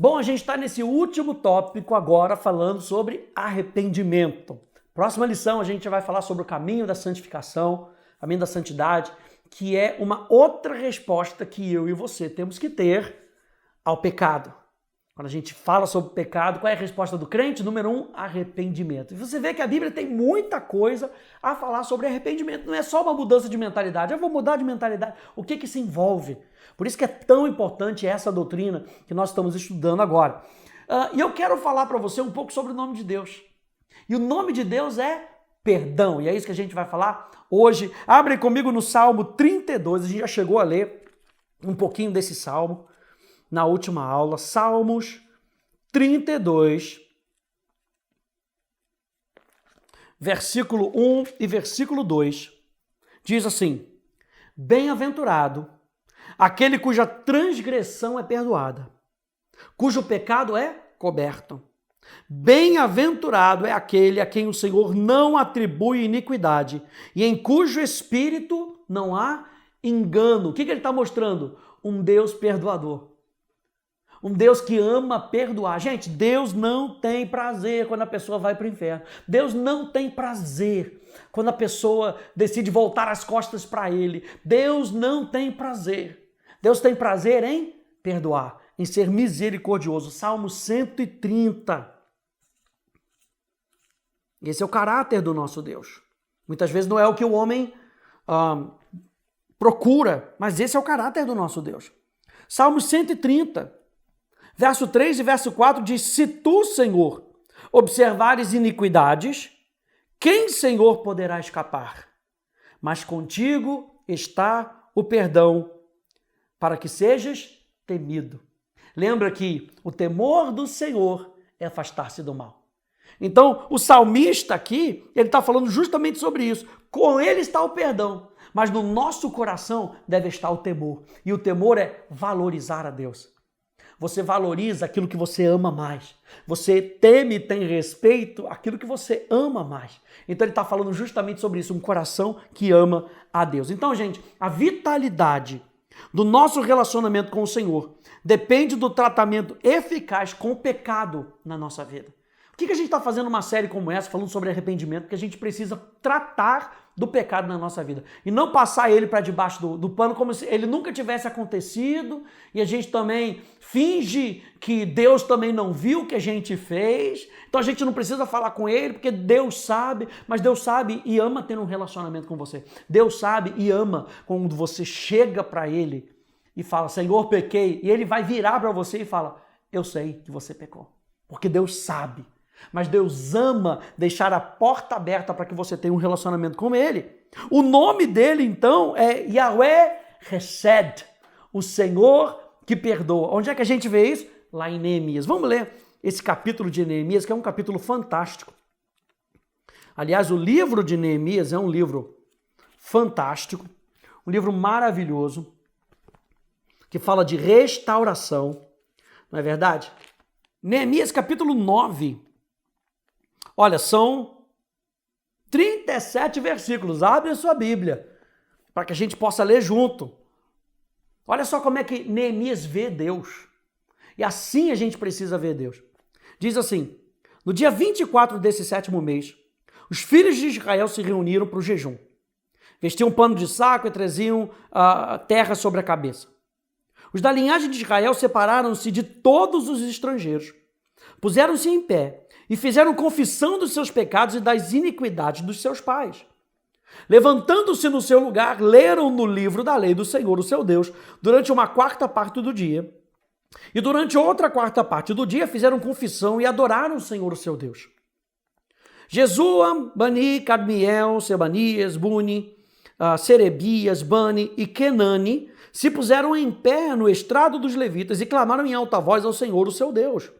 Bom, a gente está nesse último tópico agora falando sobre arrependimento. Próxima lição a gente vai falar sobre o caminho da santificação, caminho da santidade, que é uma outra resposta que eu e você temos que ter ao pecado. Quando a gente fala sobre o pecado, qual é a resposta do crente? Número 1, arrependimento. E você vê que a Bíblia tem muita coisa a falar sobre arrependimento. Não é só uma mudança de mentalidade. Eu vou mudar de mentalidade. O que se envolve? Por isso que é tão importante essa doutrina que nós estamos estudando agora. E eu quero falar para você um pouco sobre o nome de Deus. E o nome de Deus é perdão. E é isso que a gente vai falar hoje. Abre comigo no Salmo 32. A gente já chegou a ler um pouquinho desse salmo na última aula. Salmos 32, versículo 1 e versículo 2. Diz assim: Bem-aventurado aquele cuja transgressão é perdoada, cujo pecado é coberto. Bem-aventurado é aquele a quem o Senhor não atribui iniquidade e em cujo espírito não há engano. O que ele está mostrando? Um Deus perdoador. Um Deus que ama perdoar. Gente, Deus não tem prazer quando a pessoa vai para o inferno. Deus não tem prazer quando a pessoa decide voltar as costas para Ele. Deus não tem prazer. Deus tem prazer em perdoar, em ser misericordioso. Salmo 130. Esse é o caráter do nosso Deus. Muitas vezes não é o que o homem procura, mas esse é o caráter do nosso Deus. Salmo 130. Verso 3 e verso 4 diz: Se tu, Senhor, observares iniquidades, quem, Senhor, poderá escapar? Mas contigo está o perdão, para que sejas temido. Lembra que o temor do Senhor é afastar-se do mal. Então, o salmista aqui, ele está falando justamente sobre isso. Com ele está o perdão, mas no nosso coração deve estar o temor. E o temor é valorizar a Deus. Você valoriza aquilo que você ama mais. Você teme e tem respeito aquilo que você ama mais. Então ele está falando justamente sobre isso, um coração que ama a Deus. Então, gente, a vitalidade do nosso relacionamento com o Senhor depende do tratamento eficaz com o pecado na nossa vida. Por que a gente está fazendo uma série como essa, falando sobre arrependimento? Porque a gente precisa tratar do pecado na nossa vida e não passar ele para debaixo do pano como se ele nunca tivesse acontecido e a gente também finge que Deus também não viu o que a gente fez. Então a gente não precisa falar com ele porque Deus sabe, mas Deus sabe e ama ter um relacionamento com você. Deus sabe e ama quando você chega para ele e fala: Senhor, pequei, e ele vai virar para você e fala: eu sei que você pecou, porque Deus sabe. Mas Deus ama deixar a porta aberta para que você tenha um relacionamento com Ele. O nome dele, então, é Yahweh Hesed, o Senhor que perdoa. Onde é que a gente vê isso? Lá em Neemias. Vamos ler esse capítulo de Neemias, que é um capítulo fantástico. Aliás, o livro de Neemias é um livro fantástico, um livro maravilhoso, que fala de restauração, não é verdade? Neemias capítulo 9. Olha, são 37 versículos. Abre a sua Bíblia para que a gente possa ler junto. Olha só como é que Neemias vê Deus. E assim a gente precisa ver Deus. Diz assim: no dia 24 desse 7º mês, os filhos de Israel se reuniram para o jejum. Vestiam um pano de saco e traziam terra sobre a cabeça. Os da linhagem de Israel separaram-se de todos os estrangeiros. Puseram-se em pé e fizeram confissão dos seus pecados e das iniquidades dos seus pais. Levantando-se no seu lugar, leram no livro da lei do Senhor, o seu Deus, durante uma quarta parte do dia. E durante outra quarta parte do dia fizeram confissão e adoraram o Senhor, o seu Deus. Jesua, Bani, Cadmiel, Sebanias, Buni, Serebias, Bani e Kenani se puseram em pé no estrado dos levitas e clamaram em alta voz ao Senhor, o seu Deus.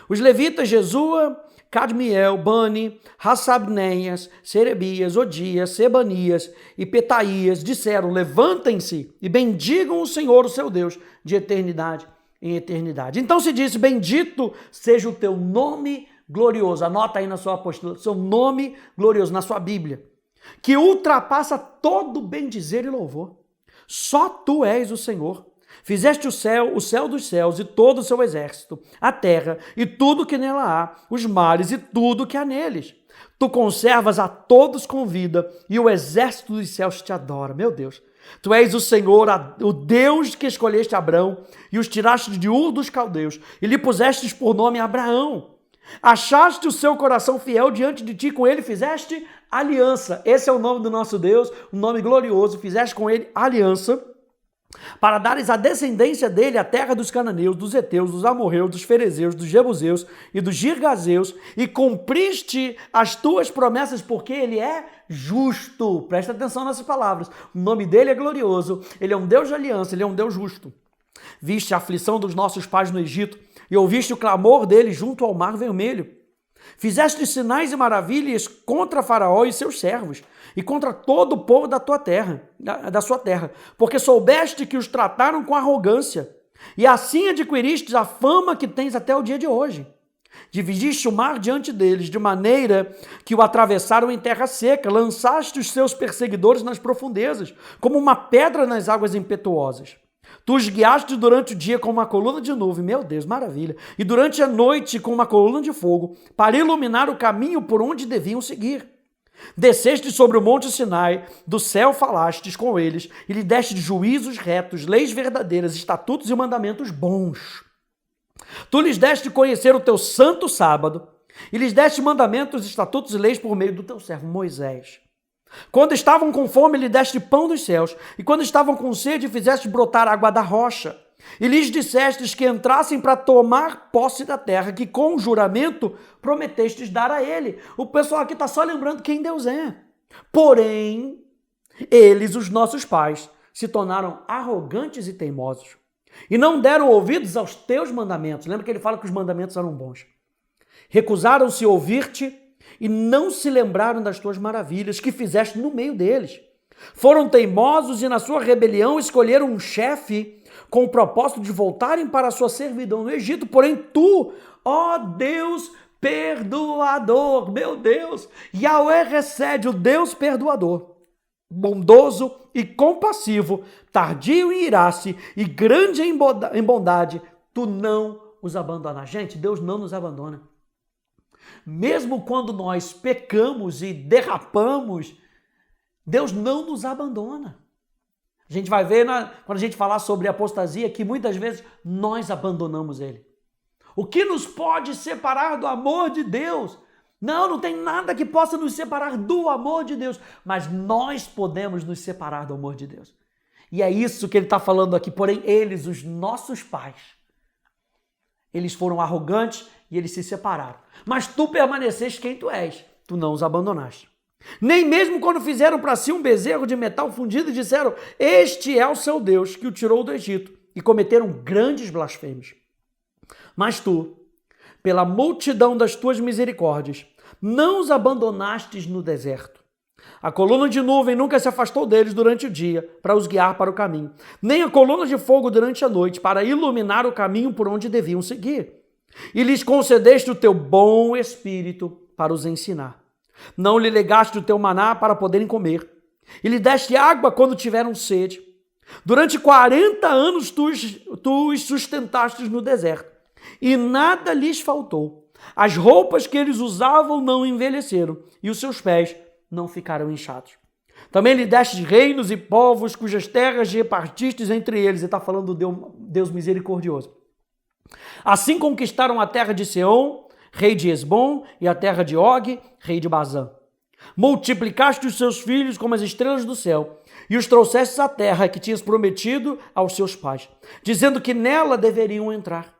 Os levitas Jesua, Cadmiel, Bani, Hassabneias, Serebias, Odias, Sebanias e Petaías disseram: levantem-se e bendigam o Senhor, o seu Deus, de eternidade em eternidade. Então se disse: bendito seja o teu nome glorioso. Anota aí na sua apostila, seu nome glorioso, na sua Bíblia, que ultrapassa todo bendizer e louvor. Só tu és o Senhor. Fizeste o céu dos céus e todo o seu exército, a terra e tudo que nela há, os mares e tudo que há neles. Tu conservas a todos com vida e o exército dos céus te adora. Meu Deus, tu és o Senhor, o Deus que escolheste Abrão e os tiraste de Ur dos caldeus e lhe pusestes por nome Abraão. Achaste o seu coração fiel diante de ti, com ele fizeste aliança. Esse é o nome do nosso Deus, um nome glorioso. Fizeste com ele aliança, para dares à descendência dele a terra dos cananeus, dos heteus, dos amorreus, dos ferezeus, dos jebuseus e dos girgazeus, e cumpriste as tuas promessas, porque ele é justo. Presta atenção nessas palavras. O nome dele é glorioso, ele é um Deus de aliança, ele é um Deus justo. Viste a aflição dos nossos pais no Egito, e ouviste o clamor deles junto ao Mar Vermelho. Fizeste sinais e maravilhas contra Faraó e seus servos, e contra todo o povo da tua terra, da sua terra, porque soubeste que os trataram com arrogância, e assim adquiriste a fama que tens até o dia de hoje. Dividiste o mar diante deles, de maneira que o atravessaram em terra seca, lançaste os seus perseguidores nas profundezas, como uma pedra nas águas impetuosas. Tu os guiaste durante o dia com uma coluna de nuvem, meu Deus, maravilha, e durante a noite com uma coluna de fogo, para iluminar o caminho por onde deviam seguir. Desceste sobre o monte Sinai, do céu falastes com eles, e lhe deste juízos retos, leis verdadeiras, estatutos e mandamentos bons. Tu lhes deste conhecer o teu santo sábado, e lhes deste mandamentos, estatutos e leis por meio do teu servo Moisés. Quando estavam com fome, lhe deste pão dos céus, e quando estavam com sede, fizeste brotar água da rocha. E lhes dissestes que entrassem para tomar posse da terra, que com juramento prometestes dar a ele. O pessoal aqui está só lembrando quem Deus é. Porém, eles, os nossos pais, se tornaram arrogantes e teimosos, e não deram ouvidos aos teus mandamentos. Lembra que ele fala que os mandamentos eram bons. Recusaram-se ouvir-te, e não se lembraram das tuas maravilhas que fizeste no meio deles. Foram teimosos e na sua rebelião escolheram um chefe com o propósito de voltarem para a sua servidão no Egito. Porém tu, ó Deus perdoador, meu Deus, Yahweh recebe o Deus perdoador, bondoso e compassivo, tardio em irar-se e grande em bondade, tu não os abandonas. Gente, Deus não nos abandona. Mesmo quando nós pecamos e derrapamos, Deus não nos abandona. A gente vai ver, quando a gente falar sobre apostasia, que muitas vezes nós abandonamos Ele. O que nos pode separar do amor de Deus? Não tem nada que possa nos separar do amor de Deus, mas nós podemos nos separar do amor de Deus. E é isso que ele está falando aqui. Porém, eles, os nossos pais, eles foram arrogantes e eles se separaram. Mas tu permaneceste quem tu és, tu não os abandonaste. Nem mesmo quando fizeram para si um bezerro de metal fundido e disseram, este é o seu Deus que o tirou do Egito, e cometeram grandes blasfêmios. Mas tu, pela multidão das tuas misericórdias, não os abandonastes no deserto. A coluna de nuvem nunca se afastou deles durante o dia para os guiar para o caminho, nem a coluna de fogo durante a noite para iluminar o caminho por onde deviam seguir. E lhes concedeste o teu bom espírito para os ensinar. Não lhe legaste o teu maná para poderem comer. E lhe deste água quando tiveram sede. Durante 40 anos tu os sustentastes no deserto, e nada lhes faltou. As roupas que eles usavam não envelheceram, e os seus pés não ficaram inchados. Também lhe deste reinos e povos, cujas terras repartistes entre eles. Ele está falando do Deus misericordioso. Assim conquistaram a terra de Seom, rei de Esbom, e a terra de Og, rei de Bazã. Multiplicaste os seus filhos como as estrelas do céu, e os trouxestes à terra que tinhas prometido aos seus pais, dizendo que nela deveriam entrar.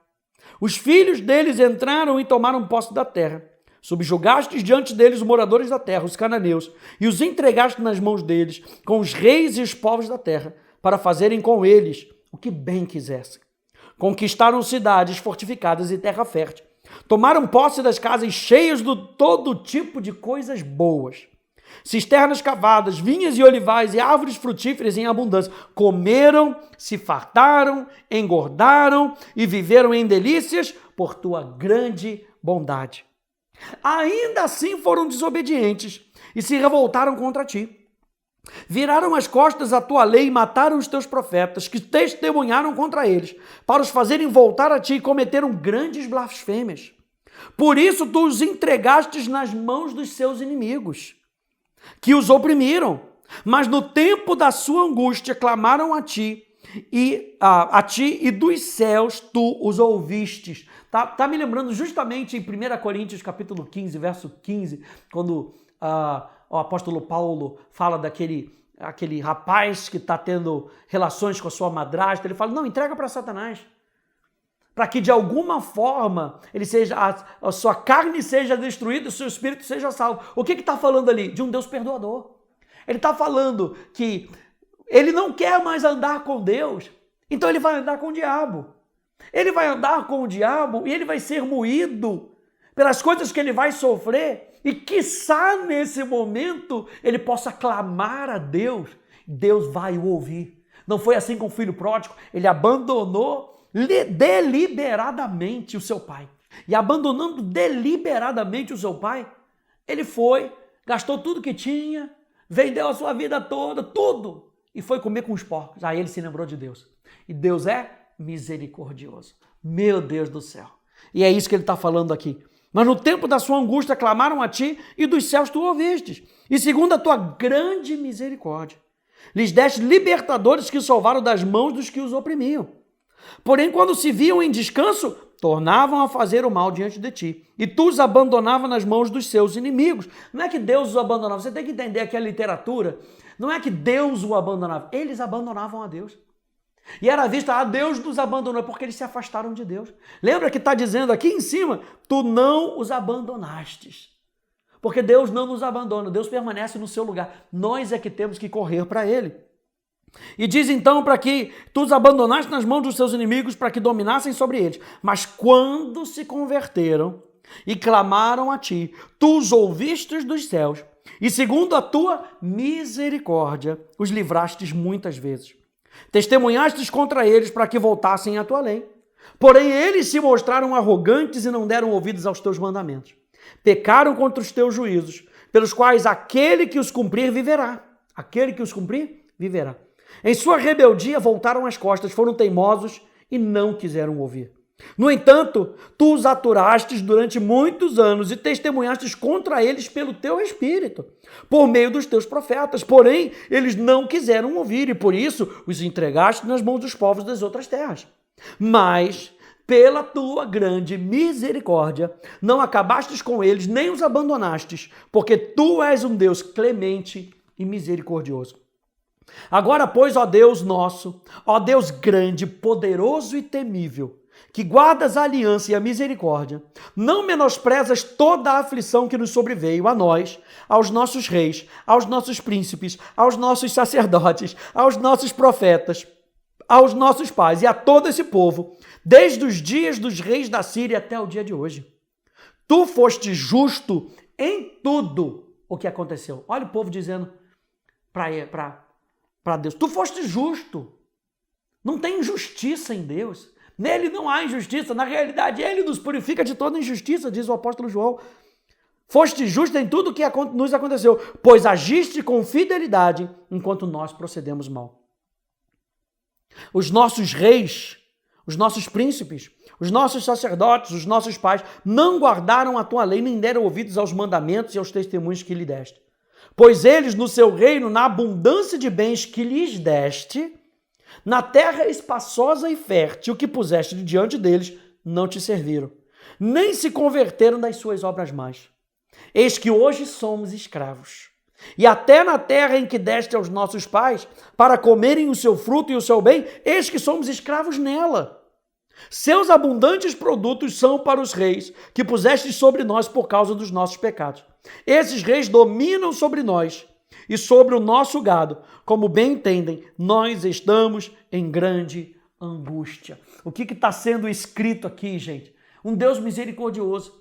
Os filhos deles entraram e tomaram posse da terra. Subjugastes diante deles os moradores da terra, os cananeus, e os entregaste nas mãos deles, com os reis e os povos da terra, para fazerem com eles o que bem quisessem. Conquistaram cidades fortificadas e terra fértil. Tomaram posse das casas cheias de todo tipo de coisas boas. Cisternas cavadas, vinhas e olivais e árvores frutíferas em abundância. Comeram, se fartaram, engordaram e viveram em delícias por tua grande bondade. Ainda assim foram desobedientes e se revoltaram contra ti. Viraram as costas à tua lei e mataram os teus profetas, que testemunharam contra eles, para os fazerem voltar a ti, e cometeram grandes blasfêmias. Por isso tu os entregastes nas mãos dos seus inimigos, que os oprimiram. Mas no tempo da sua angústia clamaram a ti e dos céus tu os ouvistes. Tá me lembrando justamente em 1 Coríntios capítulo 15, verso 15, quando o apóstolo Paulo fala aquele rapaz que está tendo relações com a sua madrasta. Ele fala, não, entrega para Satanás, para que de alguma forma a sua carne seja destruída, o seu espírito seja salvo. O que está falando ali? De um Deus perdoador. Ele está falando que ele não quer mais andar com Deus, então ele vai andar com o diabo. Ele vai andar com o diabo e ele vai ser moído pelas coisas que ele vai sofrer, e quiçá nesse momento ele possa clamar a Deus, Deus vai o ouvir. Não foi assim com o filho pródigo, ele abandonou deliberadamente o seu pai. E abandonando deliberadamente o seu pai, ele foi, gastou tudo que tinha, vendeu a sua vida toda, tudo, e foi comer com os porcos. Aí ele se lembrou de Deus. E Deus é misericordioso. Meu Deus do céu. E é isso que ele está falando aqui. Mas no tempo da sua angústia clamaram a ti, e dos céus tu ouvistes. E segundo a tua grande misericórdia, lhes deste libertadores que salvaram das mãos dos que os oprimiam. Porém, quando se viam em descanso, tornavam a fazer o mal diante de ti. E tu os abandonavas nas mãos dos seus inimigos. Não é que Deus os abandonava. Você tem que entender aqui a literatura. Não é que Deus o abandonava. Eles abandonavam a Deus. E era vista, Deus nos abandonou, porque eles se afastaram de Deus. Lembra que está dizendo aqui em cima, tu não os abandonastes. Porque Deus não nos abandona, Deus permanece no seu lugar. Nós é que temos que correr para Ele. E diz então para que tu os abandonaste nas mãos dos seus inimigos para que dominassem sobre eles. Mas quando se converteram e clamaram a ti, tu os ouvistes dos céus e segundo a tua misericórdia os livrastes muitas vezes. Testemunhastes contra eles para que voltassem à tua lei. Porém, eles se mostraram arrogantes e não deram ouvidos aos teus mandamentos. Pecaram contra os teus juízos, pelos quais aquele que os cumprir viverá. Aquele que os cumprir viverá. Em sua rebeldia voltaram as costas, foram teimosos e não quiseram ouvir. No entanto, tu os aturastes durante muitos anos e testemunhastes contra eles pelo teu espírito, por meio dos teus profetas. Porém, eles não quiseram ouvir e por isso os entregaste nas mãos dos povos das outras terras. Mas, pela tua grande misericórdia, não acabastes com eles, nem os abandonastes, porque tu és um Deus clemente e misericordioso. Agora, pois, ó Deus nosso, ó Deus grande, poderoso e temível, que guardas a aliança e a misericórdia, não menosprezas toda a aflição que nos sobreveio a nós, aos nossos reis, aos nossos príncipes, aos nossos sacerdotes, aos nossos profetas, aos nossos pais e a todo esse povo, desde os dias dos reis da Síria até o dia de hoje. Tu foste justo em tudo o que aconteceu. Olha o povo dizendo para Deus, tu foste justo. Não tem injustiça em Deus. Nele não há injustiça. Na realidade, ele nos purifica de toda injustiça, diz o apóstolo João. Foste justo em tudo o que nos aconteceu, pois agiste com fidelidade enquanto nós procedemos mal. Os nossos reis, os nossos príncipes, os nossos sacerdotes, os nossos pais não guardaram a tua lei, nem deram ouvidos aos mandamentos e aos testemunhos que lhe deste. Pois eles, no seu reino, na abundância de bens que lhes deste, na terra espaçosa e fértil que puseste diante deles, não te serviram, nem se converteram das suas obras mais. Eis que hoje somos escravos. E até na terra em que deste aos nossos pais, para comerem o seu fruto e o seu bem, eis que somos escravos nela. Seus abundantes produtos são para os reis, que puseste sobre nós por causa dos nossos pecados. Esses reis dominam sobre nós e sobre o nosso gado. Como bem entendem, nós estamos em grande angústia. O que está sendo escrito aqui, gente? Um Deus misericordioso.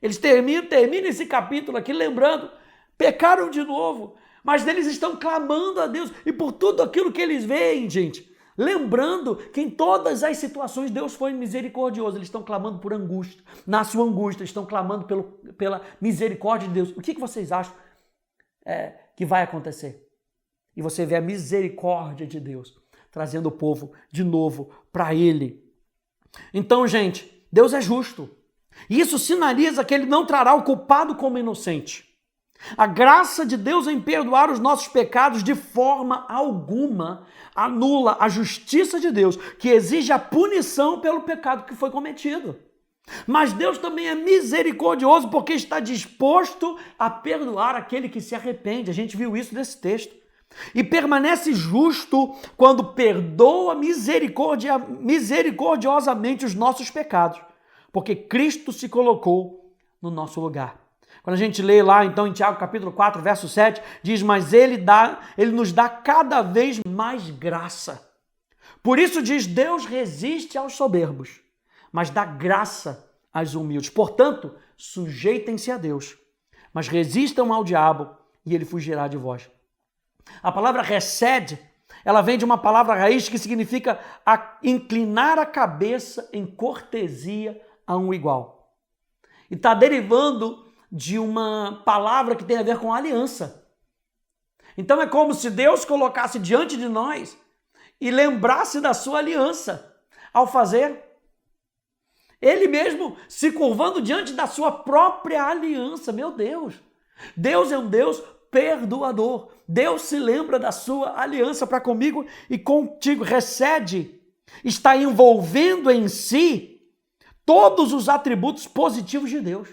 Eles terminam esse capítulo aqui lembrando, pecaram de novo, mas eles estão clamando a Deus e por tudo aquilo que eles veem, gente. Lembrando que em todas as situações Deus foi misericordioso. Eles estão clamando por angústia. Na sua angústia, estão clamando pela misericórdia de Deus. O que vocês acham que vai acontecer? E você vê a misericórdia de Deus trazendo o povo de novo para Ele. Então, gente, Deus é justo. E isso sinaliza que Ele não trará o culpado como inocente. A graça de Deus em perdoar os nossos pecados de forma alguma anula a justiça de Deus, que exige a punição pelo pecado que foi cometido. Mas Deus também é misericordioso porque está disposto a perdoar aquele que se arrepende. A gente viu isso nesse texto. E permanece justo quando perdoa misericordiosamente os nossos pecados, porque Cristo se colocou no nosso lugar. Quando a gente lê lá, então, em Tiago capítulo 4, verso 7, diz, mas ele nos dá cada vez mais graça. Por isso diz, Deus resiste aos soberbos, mas dá graça aos humildes. Portanto, sujeitem-se a Deus, mas resistam ao diabo e ele fugirá de vós. A palavra recede, ela vem de uma palavra raiz que significa inclinar a cabeça em cortesia a um igual. E está derivando de uma palavra que tem a ver com aliança. Então é como se Deus colocasse diante de nós e lembrasse da sua aliança ao fazer. Ele mesmo se curvando diante da sua própria aliança. Meu Deus! Deus é um Deus perdoador. Deus se lembra da sua aliança para comigo e contigo. Recede, está envolvendo em si todos os atributos positivos de Deus.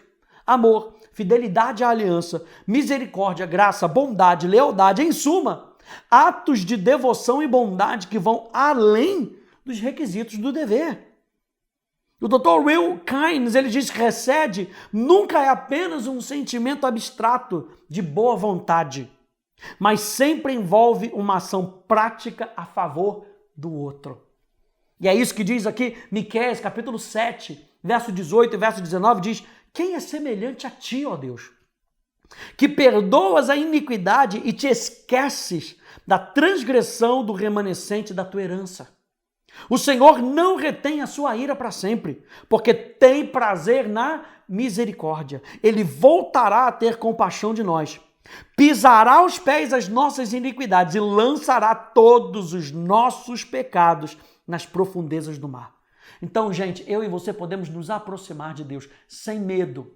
Amor, fidelidade à aliança, misericórdia, graça, bondade, lealdade, em suma, atos de devoção e bondade que vão além dos requisitos do dever. O Dr. Will Kynes, ele diz que recede nunca é apenas um sentimento abstrato de boa vontade, mas sempre envolve uma ação prática a favor do outro. E é isso que diz aqui Miqueias, capítulo 7, verso 18 e verso 19, diz, quem é semelhante a ti, ó Deus, que perdoas a iniquidade e te esqueces da transgressão do remanescente da tua herança. O Senhor não retém a sua ira para sempre, porque tem prazer na misericórdia. Ele voltará a ter compaixão de nós. Pisará aos pés as nossas iniquidades e lançará todos os nossos pecados nas profundezas do mar. Então, gente, eu e você podemos nos aproximar de Deus sem medo,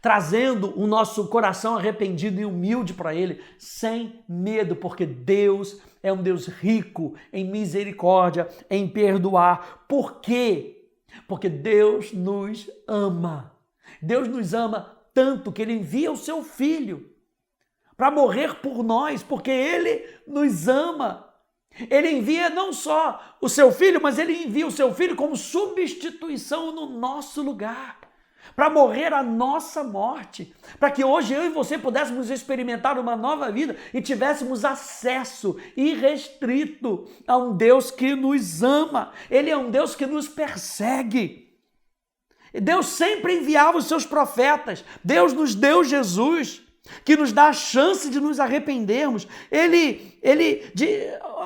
trazendo o nosso coração arrependido e humilde para Ele, sem medo, porque Deus é um Deus rico em misericórdia, em perdoar. Por quê? Porque Deus nos ama. Deus nos ama tanto que Ele envia o seu Filho para morrer por nós, porque Ele nos ama. Ele envia não só o seu Filho, mas Ele envia o seu Filho como substituição no nosso lugar, para morrer a nossa morte, para que hoje eu e você pudéssemos experimentar uma nova vida e tivéssemos acesso irrestrito a um Deus que nos ama. Ele é um Deus que nos persegue. Deus sempre enviava os seus profetas. Deus nos deu Jesus, que nos dá a chance de nos arrependermos.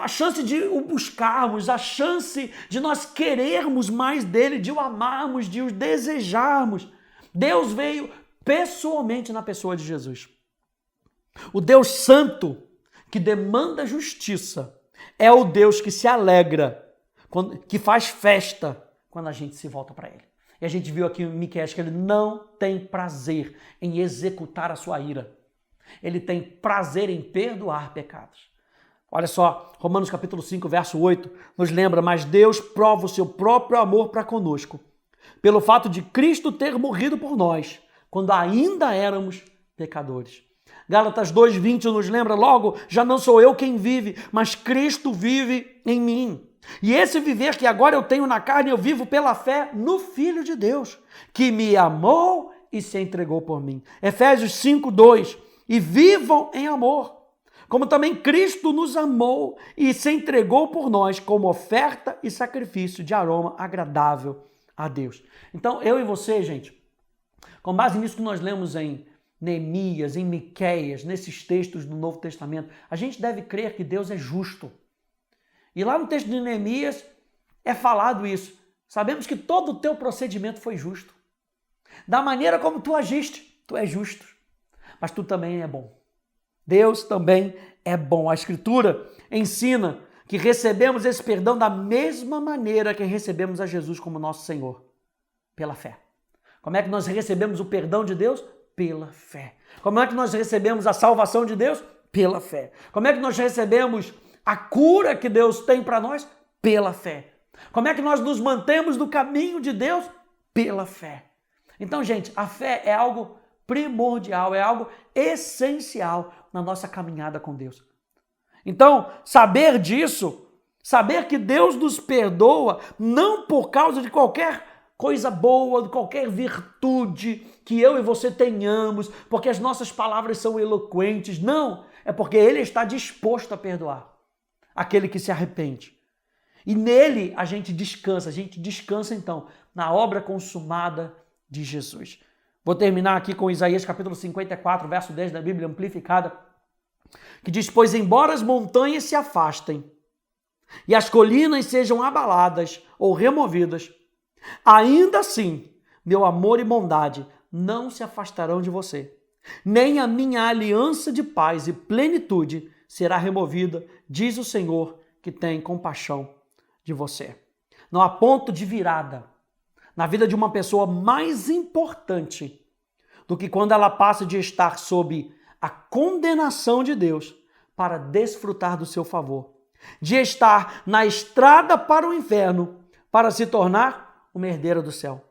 A chance de o buscarmos, a chance de nós querermos mais dele, de o amarmos, de o desejarmos. Deus veio pessoalmente na pessoa de Jesus. O Deus santo, que demanda justiça, é o Deus que se alegra, que faz festa quando a gente se volta para Ele. E a gente viu aqui em Miqueias que Ele não tem prazer em executar a sua ira. Ele tem prazer em perdoar pecados. Olha só, Romanos capítulo 5, verso 8, nos lembra, mas Deus prova o seu próprio amor para conosco, pelo fato de Cristo ter morrido por nós, quando ainda éramos pecadores. Gálatas 2:20 nos lembra, logo, já não sou eu quem vive, mas Cristo vive em mim. E esse viver que agora eu tenho na carne, eu vivo pela fé no Filho de Deus, que me amou e se entregou por mim. Efésios 5:2, e vivam em amor, como também Cristo nos amou e se entregou por nós como oferta e sacrifício de aroma agradável a Deus. Então, eu e você, gente, com base nisso que nós lemos em Neemias, em Miqueias, nesses textos do Novo Testamento, a gente deve crer que Deus é justo. E lá no texto de Neemias é falado isso. Sabemos que todo o teu procedimento foi justo. Da maneira como tu agiste, tu és justo. Mas tu também é bom. Deus também é bom. A Escritura ensina que recebemos esse perdão da mesma maneira que recebemos a Jesus como nosso Senhor, pela fé. Como é que nós recebemos o perdão de Deus? Pela fé. Como é que nós recebemos a salvação de Deus? Pela fé. Como é que nós recebemos a cura que Deus tem para nós? Pela fé. Como é que nós nos mantemos no caminho de Deus? Pela fé. Então, gente, a fé é algo primordial, é algo essencial na nossa caminhada com Deus. Então, saber disso, saber que Deus nos perdoa não por causa de qualquer coisa boa, de qualquer virtude que eu e você tenhamos, porque as nossas palavras são eloquentes. Não, é porque Ele está disposto a perdoar aquele que se arrepende. E nele a gente descansa então na obra consumada de Jesus. Vou terminar aqui com Isaías capítulo 54, verso 10 da Bíblia Amplificada, que diz: pois embora as montanhas se afastem e as colinas sejam abaladas ou removidas, ainda assim meu amor e bondade não se afastarão de você, nem a minha aliança de paz e plenitude será removida, diz o Senhor, que tem compaixão de você. Não há ponto de virada na vida de uma pessoa mais importante do que quando ela passa de estar sob a condenação de Deus para desfrutar do seu favor, de estar na estrada para o inferno para se tornar uma herdeira do céu.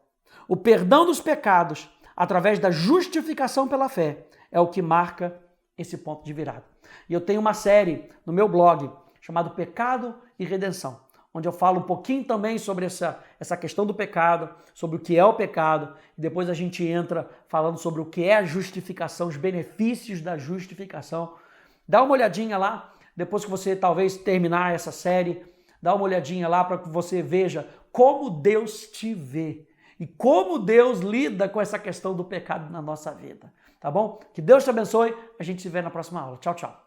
O perdão dos pecados através da justificação pela fé é o que marca esse ponto de virada. E eu tenho uma série no meu blog chamado Pecado e Redenção, onde eu falo um pouquinho também sobre essa questão do pecado, sobre o que é o pecado, e depois a gente entra falando sobre o que é a justificação, os benefícios da justificação. Dá uma olhadinha lá, depois que você talvez terminar essa série, dá uma olhadinha lá para que você veja como Deus te vê e como Deus lida com essa questão do pecado na nossa vida, tá bom? Que Deus te abençoe, a gente se vê na próxima aula. Tchau, tchau.